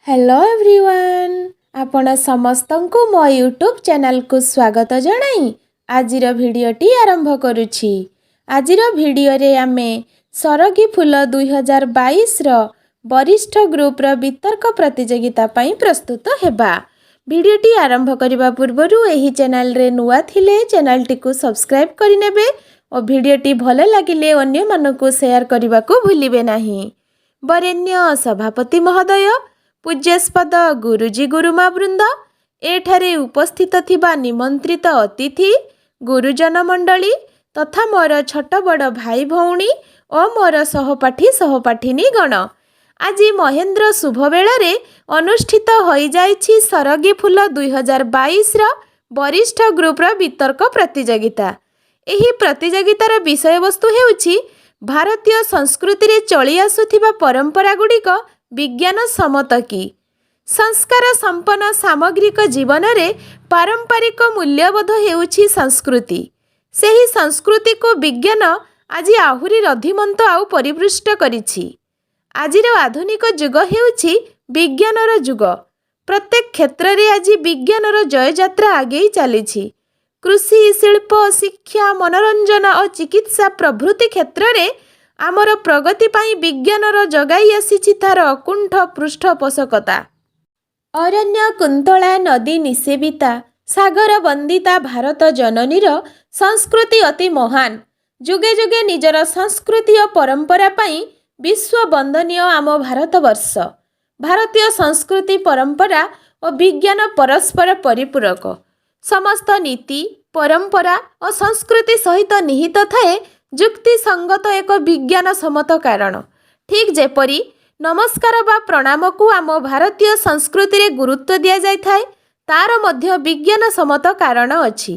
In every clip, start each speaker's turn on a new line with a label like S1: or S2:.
S1: Hello everyone आपण समस्तंकु मो YouTube channel को स्वागत जणाई आजिर भिडियोटी आरंभ करुछि। आजिर भिडियो रे आमे सरगी फूल 2022 रो वरिष्ठ ग्रुप रो वितर्क प्रतियोगिता पई प्रस्तुत हेबा। भिडियोटी आरंभ करिबा पूर्वरु एही चैनल रे नुआ थिले चैनल टी को सब्सक्राइब करि नेबे और भिडियोटी भले लागिले अन्य मानको शेयर करबा को भूलिबे नाही। वरेण्य सभापति महोदय, पूज्यस्पद गुरुजी गुरुमा वृंद, एठारे उपस्थित थिबा निमंत्रित अतिथि, गुरुजन मंडली तथा मोर छोट बड़ भाई भौणी और मोर सहपाठी सहपाठिनी गण, आज महेंद्र शुभ बेलारे अनुष्ठित होई जाइछि सरगी फूल 2022 रो वरिष्ठ ग्रुप रो वितर्क प्रतियोगिता। एही प्रतियोगितार विषय वस्तु हेउछि भारतीय संस्कृति रे चली आसुथिबा परंपरा गुड़िक विज्ञान सम्मत कि। संस्कार संपन्न सामग्रिक जीवन रे पारंपरिक मूल्यबोध हेउछि संस्कृति। सेही संस्कृति को विज्ञान आज आहुरी रधिमंत आउ परिपृष्ट करिछि। आजिर आधुनिक युग हेउछि विज्ञानर युग। प्रत्येक क्षेत्र रे आज विज्ञानर जय यात्रा आगे चलिछि। कृषि, शिल्प, शिक्षा, मनोरंजन और चिकित्सा प्रभृति क्षेत्र रे आमर प्रगति पाई विज्ञानर जगाई आसीछि तार अकुंठ पृष्ठपोषकता। अरण्य कुंतला नदी निसेविता सागर वंदिता भारत जननीर संस्कृति अति महान। जुगे जुगे निजर संस्कृति और परंपरा पाई विश्व वंदनीय आम भारतवर्ष। भारतीय संस्कृति परंपरा और विज्ञान परस्पर परिपूरक। समस्त नीति परंपरा और संस्कृति सहित निहित थाए जुक्ति संगत एक विज्ञान सम्मत कारण। ठीक जेपरी नमस्कार बा प्रणाम को आम भारतीय संस्कृति रे गुरुत्व दिया जाय थाए, तार मध्य विज्ञान सम्मत कारण अछि।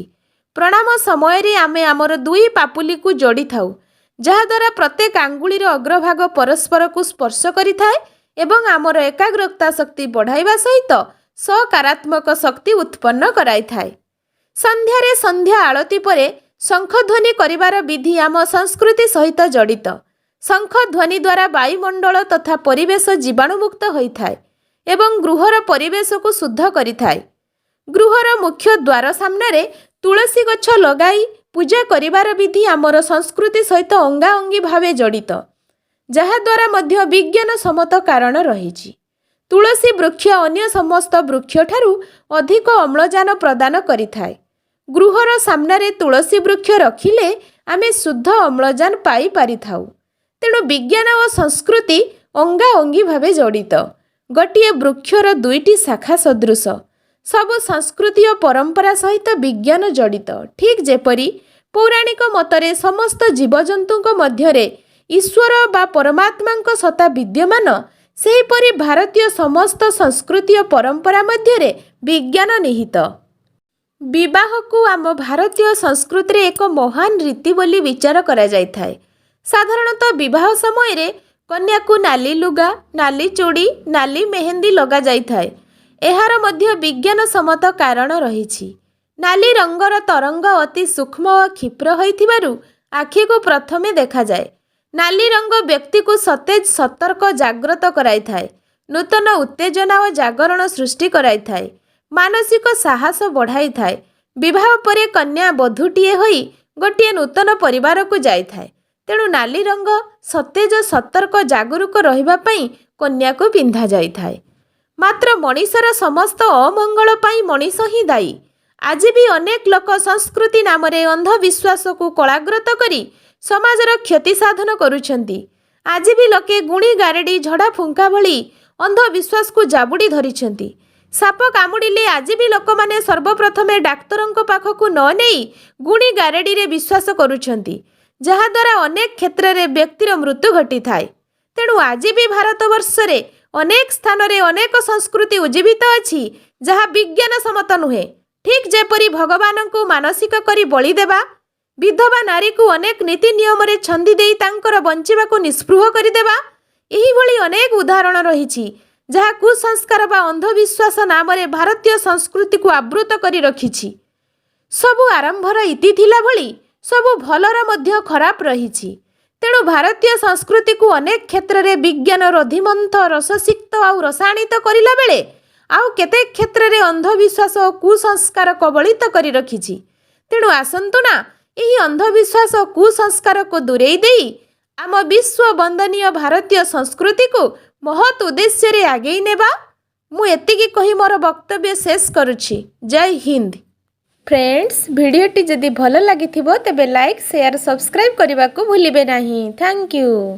S1: प्रणाम समय रे आमे आमर दुई पापुली को जोड़ी थाउ, जहा द्वारा प्रत्येक आंगुलीर अग्रभाग परस्पर को स्पर्श करि थाए एवं आमर एकाग्रता शक्ति बढ़ाइबा सहित सकारात्मक शक्ति उत्पन्न कराई थाए। संध्यारे संध्या आळती परे शंखध्वनि करिवार विधि आम संस्कृति सहित जड़ित। शंखध्वनि द्वारा वायुमंडल तथा परिवेश जीवाणुमुक्त होइथाए एवं गृहर परिवेश को शुद्ध करिथाए। गृहर मुख्य द्वार सामने तुलसी गछ लगाई पूजा करिवार विधि आमर संस्कृति सहित अंगाअंगी भावे जड़ित, जहा द्वारा मध्य विज्ञान सम्मत कारण रहिछि। तुलसी वृक्ष अन्य समस्त वृक्ष ठारू अधिक अम्लजान प्रदान करिथाए। गृहर सामने तुलसी वृक्ष रखिले आमे शुद्ध अम्लजान पाई पारिथाउ। तेणु विज्ञान और संस्कृति अंगाअंगी भावे जड़ित। गोटे वृक्षर दुईटी शाखा सदृश। सबु संस्कृति और परंपरा सहित विज्ञान जड़ित। ठीक जेपरी पौराणिक मतरे समस्त जीवजंतुक मध्यरे ईश्वर बा परमात्मा सत्ता विद्यमान, सेहीपरि भारतीय समस्त संस्कृति और परंपरा मध्यरे विज्ञान निहित। विवाह को आम भारतीय संस्कृति रे एक महान रीति बोली विचार करा जाय थाए। साधारणतः विवाह समय रे कन्या को नाली लुगा, नाली चूड़ी, नाली मेहंदी लगा जाय थाए। एहार मध्य विज्ञान सम्मत कारण रहिछि। नाली रंगर तरंग अति सूक्ष्म और क्षिप्र होइथिबारु आखि को प्रथमे देखा जाए। नाली रंग व्यक्ति को सतेज सतर्क जागृत कराई थाए, नूतन उत्तेजना और जागरण सृष्टि कराई थाए, मानसिक साहस बढ़ाई थाए। विवाह परे कन्या बधूटीए होई गोटे नूतन परिवार को जाई थाए। तेणु नाली रंग सतेज सतर्क जागरूक रहिबा पई कन्या को पिंधा जाई थाए। मात्र मनीषर समस्त अमंगल पाई मनीष ही दायी। आज भी अनेक लोक संस्कृति नाम रे अंधविश्वास को कलाग्रत करी समाजर क्षति साधन करुछंती। आज भी लोके गुणी गारेडी झड़ा फुंका भली अंधविश्वास को जाबुड़ी धरिछंती। साप कामुड़िले आज भी लोक माने सर्वप्रथमे डाक्तरंको पाखकु न नेई गुणी गारेडी रे विश्वास करुछंती, जहा द्वारा अनेक क्षेत्र रे व्यक्तिर मृत्यु घटी थाए। तेणु आज भी भारतवर्ष रे अनेक स्थान रे अनेक संस्कृति उज्जीवित अछि जहा विज्ञान सम्मत नुहे। ठीक जेपरी भगवान को मानसिक करी बलि देवा, विधवा नारी को अनेक नीति नियम रे छंदी देई तांकर बंचिबा को निस्पृह करी देवा, एही भली अनेक उदाहरण रहिछि जहा कुसंस्कार बा अंधविश्वास नाम रे भारतीय संस्कृति को आवृत करी रखिछि। सबु आरंभर इति थिला भली सबु भलर मध्य खराब रहिछि। तेणु भारतीय संस्कृति को अनेक क्षेत्र में विज्ञान रधिमंथ रससिक्त आउ रसायनित करला बेले आउ केते क्षेत्र में अंधविश्वास और कुसंस्कार कबलित करी रखिछि। तेणु आसंतु ना यही अंधविश्वास और कुसंस्कार को दूरेई देई आम विश्व वंदनीय भारतीय संस्कृति को महत् उद्देश्य रे आगेई नेबा। मु एतिकी कही मोर वक्तव्य शेष करुछि। जय हिंद। फ्रेंड्स, भिडियोटी जदि भल लगी तेबे लाइक शेयर सब्सक्राइब करने को भूलिबे नहीं। Thank you.